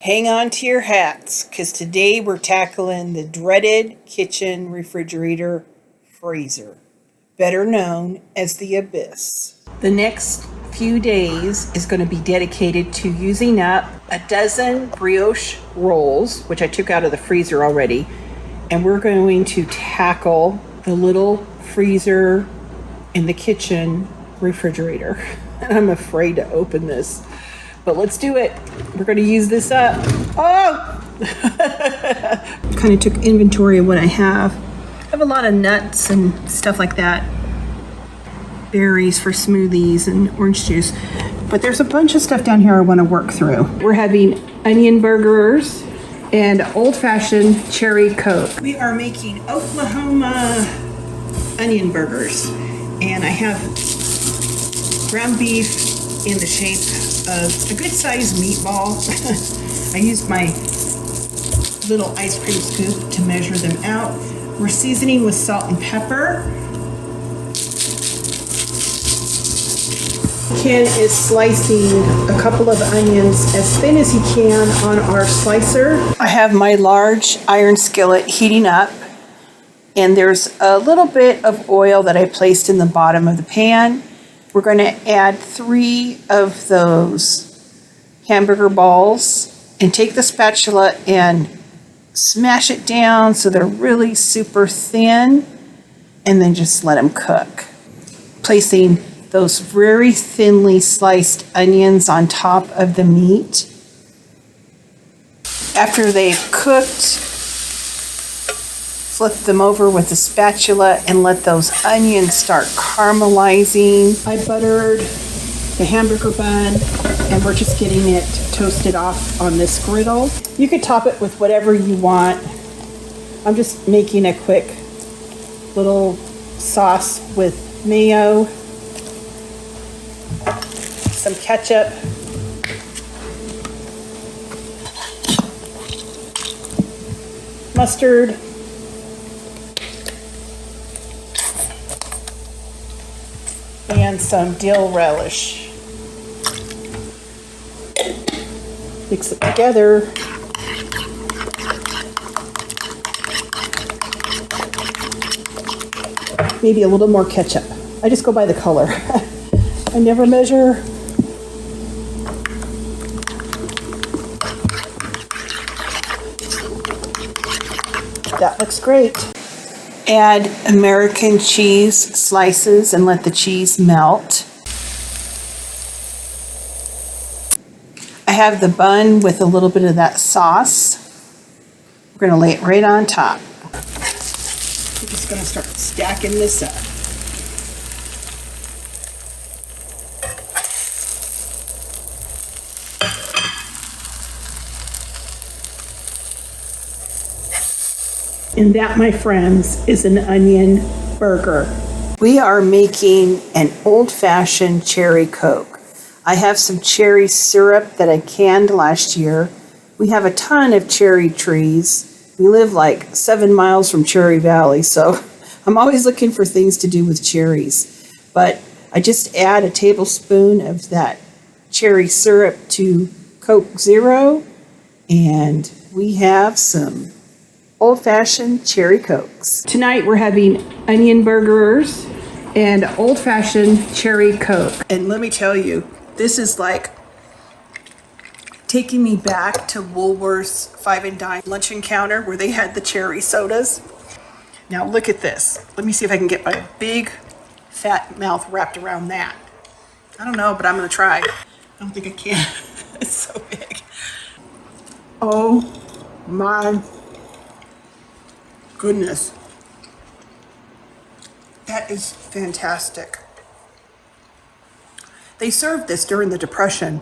Hang on to your hats, because today we're tackling the dreaded kitchen refrigerator freezer, better known as the Abyss. The next few days is going to be dedicated to using up a dozen brioche rolls, which I took out of the freezer already, and we're going to tackle the little freezer in the kitchen refrigerator. And I'm afraid to open this. But let's do it. We're going to use this up. Oh! Kind of took inventory of what I have. I have a lot of nuts and stuff like that. Berries for smoothies and orange juice. But there's a bunch of stuff down here I want to work through. We're having onion burgers and old-fashioned cherry Coke. We are making Oklahoma onion burgers. And I have ground beef in the shape of a good-sized meatball. I used my little ice cream scoop to measure them out. We're seasoning with salt and pepper. Ken is slicing a couple of onions as thin as he can on our slicer. I have my large iron skillet heating up, and there's a little bit of oil that I placed in the bottom of the pan. We're going to add 3 of those hamburger balls and take the spatula and smash it down so they're really super thin, and then just let them cook. Placing those very thinly sliced onions on top of the meat. After they've cooked, flip them over with a spatula and let those onions start caramelizing. I buttered the hamburger bun, and we're just getting it toasted off on this griddle. You could top it with whatever you want. I'm just making a quick little sauce with mayo, some ketchup, mustard, and some dill relish. Mix it together. Maybe a little more ketchup. I just go by the color. I never measure. That looks great. Add American cheese slices and let the cheese melt. I have the bun with a little bit of that sauce. We're going to lay it right on top. We're just going to start stacking this up. And that, my friends, is an onion burger. We are making an old-fashioned cherry Coke. I have some cherry syrup that I canned last year. We have a ton of cherry trees. We live like 7 miles from Cherry Valley, so I'm always looking for things to do with cherries. But I just add a tablespoon of that cherry syrup to Coke Zero, and we have some old-fashioned cherry Cokes. Tonight we're having onion burgers and old-fashioned cherry Coke. And let me tell you, this is like taking me back to Woolworth's 5 and Dime luncheon counter where they had the cherry sodas. Now look at this. Let me see if I can get my big fat mouth wrapped around that. I don't know, but I'm gonna try. I don't think I can. It's so big. Oh my goodness. That is fantastic. They served this during the Depression,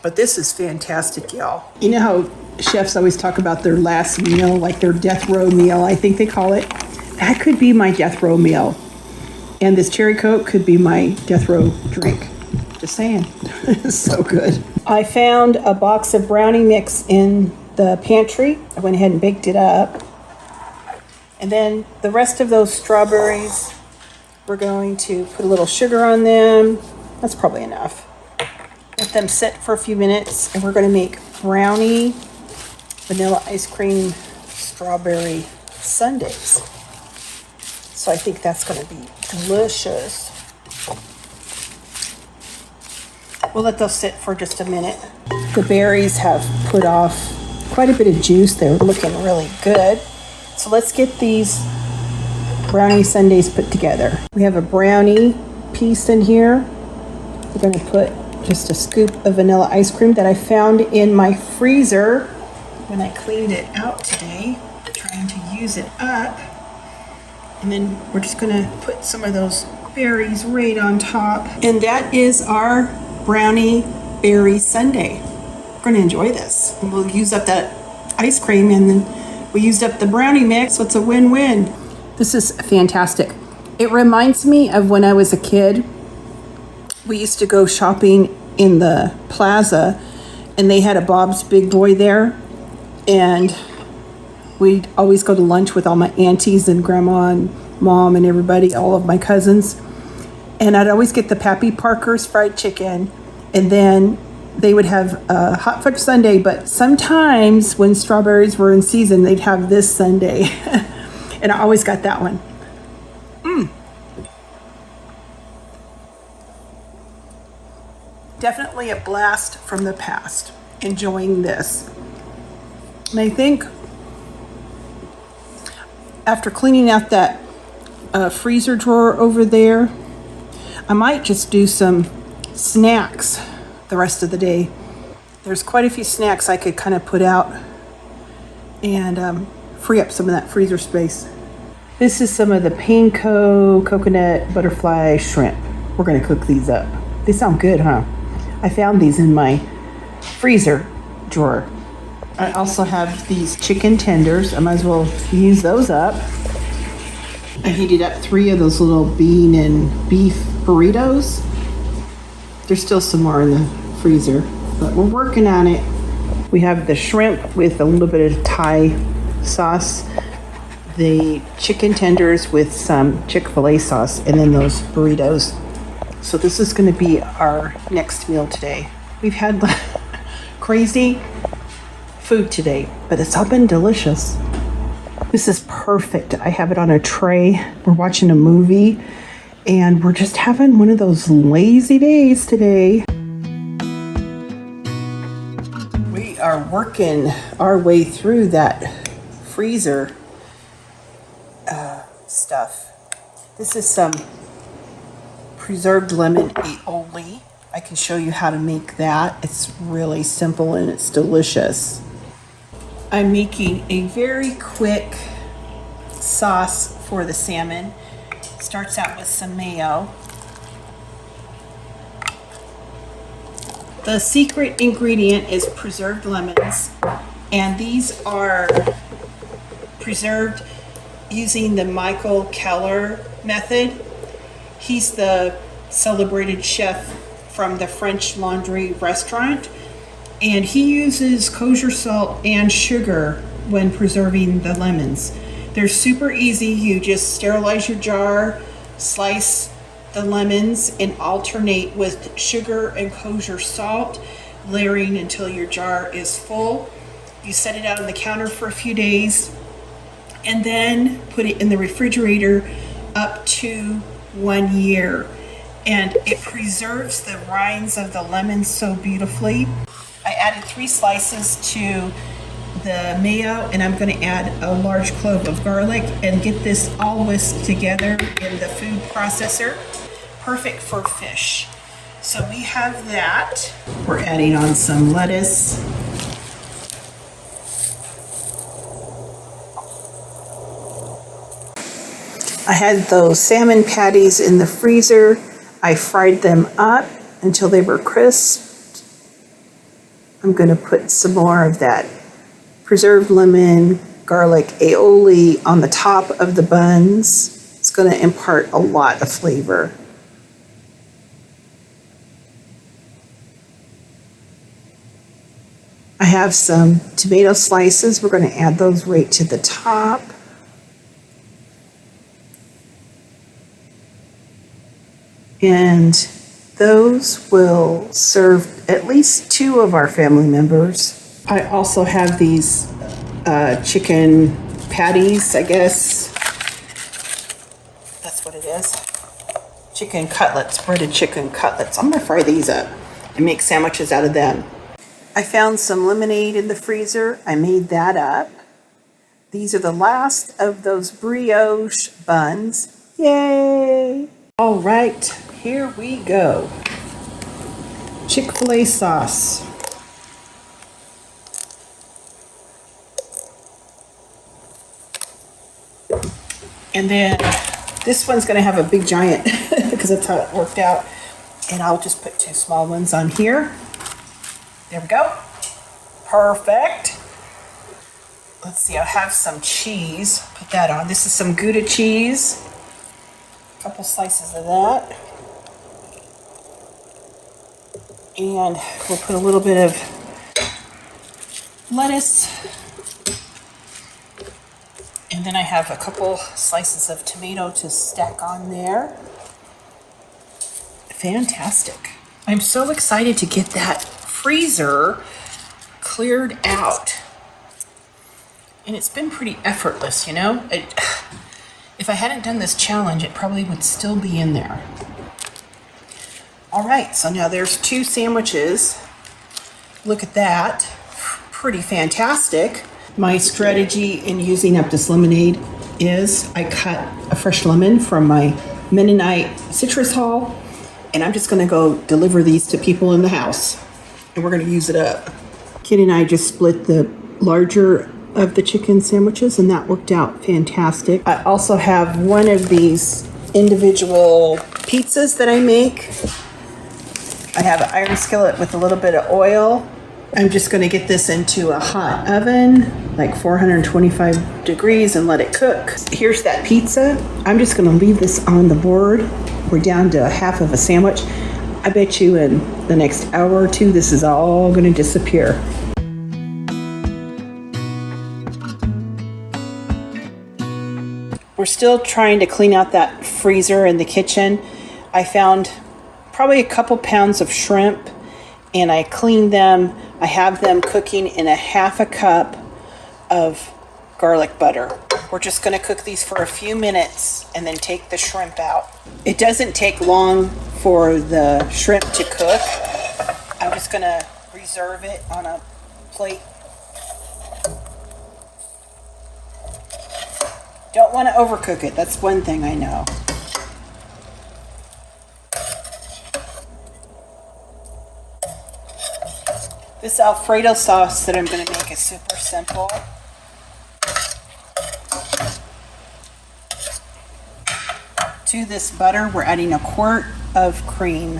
but this is fantastic, y'all. You know how chefs always talk about their last meal, like their death row meal, I think they call it? That could be my death row meal. And this cherry Coke could be my death row drink. Just saying. It's so good. I found a box of brownie mix in the pantry. I went ahead and baked it up. And then the rest of those strawberries, we're going to put a little sugar on them. That's probably enough. Let them sit for a few minutes, and we're going to make brownie vanilla ice cream strawberry sundaes. So I think that's going to be delicious. We'll let those sit for just a minute. The berries have put off quite a bit of juice. They're looking really good. So let's get these brownie sundaes put together. We have a brownie piece in here. We're going to put just a scoop of vanilla ice cream that I found in my freezer when I cleaned it out today, trying to use it up. And then we're just going to put some of those berries right on top. And that is our brownie berry sundae. We're going to enjoy this. And we'll use up that ice cream, and then we used up the brownie mix, so it's a win-win. This is fantastic. It reminds me of when I was a kid. We used to go shopping in the plaza, and they had a Bob's Big Boy there, and we'd always go to lunch with all my aunties and grandma and mom and everybody, all of my cousins. And I'd always get the Pappy Parker's fried chicken, and then they would have a hot fudge sundae, but sometimes when strawberries were in season, they'd have this sundae. And I always got that one. Definitely a blast from the past, enjoying this. And I think after cleaning out that freezer drawer over there, I might just do some snacks the rest of the day. There's quite a few snacks I could kind of put out and free up some of that freezer space. This is some of the panko coconut butterfly shrimp. We're going to cook these up. They sound good, huh? I found these in my freezer drawer. I also have these chicken tenders. I might as well use those up. I heated up 3 of those little bean and beef burritos. There's still some more in the freezer, but we're working on it. We have the shrimp with a little bit of Thai sauce, the chicken tenders with some Chick-fil-A sauce, and then those burritos. So this is going to be our next meal today. We've had crazy food today, but it's all been delicious. This is perfect. I have it on a tray. We're watching a movie, and we're just having one of those lazy days today. We are working our way through that freezer stuff. This is some preserved lemon aioli. I can show you how to make that. It's really simple and it's delicious. I'm making a very quick sauce for the salmon. Starts out with some mayo. The secret ingredient is preserved lemons, and these are preserved using the Michael Keller method. He's the celebrated chef from the French Laundry restaurant, and he uses kosher salt and sugar when preserving the lemons. They're super easy. You just sterilize your jar, slice the lemons, and alternate with sugar and kosher salt, layering until your jar is full. You set it out on the counter for a few days, and then put it in the refrigerator up to 1 year. And it preserves the rinds of the lemons so beautifully. I added 3 slices to the mayo, and I'm going to add a large clove of garlic and get this all whisked together in the food processor. Perfect for fish. So we have that. We're adding on some lettuce. I had those salmon patties in the freezer. I fried them up until they were crisp. I'm going to put some more of that preserved lemon, garlic aioli on the top of the buns. It's going to impart a lot of flavor. I have some tomato slices. We're going to add those right to the top. And those will serve at least 2 of our family members. I also have these chicken patties, I guess. That's what it is. Chicken cutlets, breaded chicken cutlets. I'm gonna fry these up and make sandwiches out of them. I found some lemonade in the freezer. I made that up. These are the last of those brioche buns. Yay! All right, here we go. Chick-fil-A sauce. And then this one's gonna have a big giant because that's how it worked out. And I'll just put 2 small ones on here. There we go. Perfect. Let's see, I'll have some cheese. Put that on. This is some Gouda cheese. A couple slices of that. And we'll put a little bit of lettuce. And then I have a couple slices of tomato to stack on there. Fantastic. I'm so excited to get that freezer cleared out. And it's been pretty effortless, you know? If I hadn't done this challenge, it probably would still be in there. All right, so now there's 2 sandwiches. Look at that. Pretty fantastic. My strategy in using up this lemonade is I cut a fresh lemon from my Mennonite citrus haul, and I'm just gonna go deliver these to people in the house, and we're gonna use it up. Kid and I just split the larger of the chicken sandwiches, and that worked out fantastic. I also have one of these individual pizzas that I make. I have an iron skillet with a little bit of oil. I'm just gonna get this into a hot oven, like 425 degrees, and let it cook. Here's that pizza. I'm just gonna leave this on the board. We're down to half of a sandwich. I bet you in the next hour or 2, this is all gonna disappear. We're still trying to clean out that freezer in the kitchen. I found probably a couple pounds of shrimp, and I cleaned them. I have them cooking in a half a cup of garlic butter. We're just gonna cook these for a few minutes and then take the shrimp out. It doesn't take long for the shrimp to cook. I'm just gonna reserve it on a plate. Don't want to overcook it. That's one thing I know. This Alfredo sauce that I'm going to make is super simple. To this butter, we're adding a quart of cream.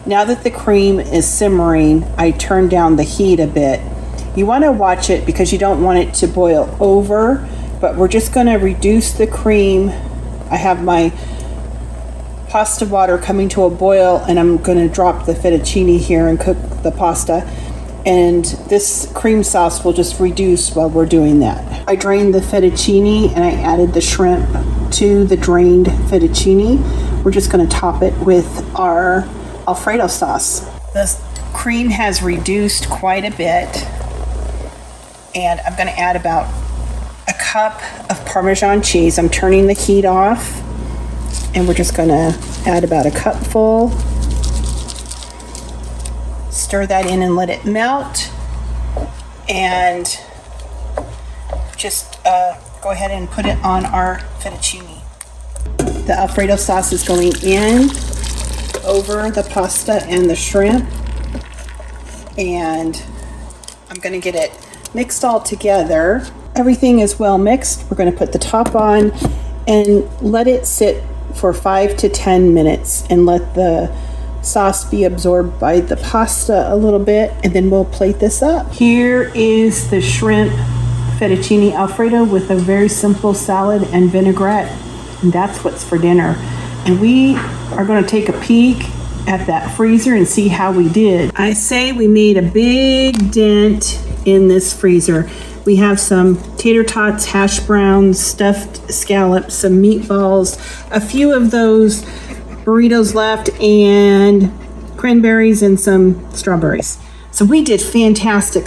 Now that the cream is simmering, I turn down the heat a bit. You want to watch it because you don't want it to boil over, but we're just going to reduce the cream. I have my pasta water coming to a boil, and I'm going to drop the fettuccine here and cook the pasta. And this cream sauce will just reduce while we're doing that. I drained the fettuccine and I added the shrimp to the drained fettuccine. We're just going to top it with our Alfredo sauce. The cream has reduced quite a bit, and I'm going to add about a cup of Parmesan cheese. I'm turning the heat off, and we're just going to add about a cupful. Stir that in and let it melt, and just go ahead and put it on our fettuccine. The Alfredo sauce is going in over the pasta and the shrimp, and I'm going to get it mixed all together. Everything is well mixed. We're going to put the top on and let it sit for 5 to 10 minutes and let the sauce be absorbed by the pasta a little bit, and then we'll plate this up. Here is the shrimp fettuccine Alfredo with a very simple salad and vinaigrette, and that's what's for dinner. And we are going to take a peek at that freezer and see how we did. I say we made a big dent in this freezer. We have some tater tots, hash browns, stuffed scallops, some meatballs, a few of those burritos left, and cranberries and some strawberries. So we did fantastic.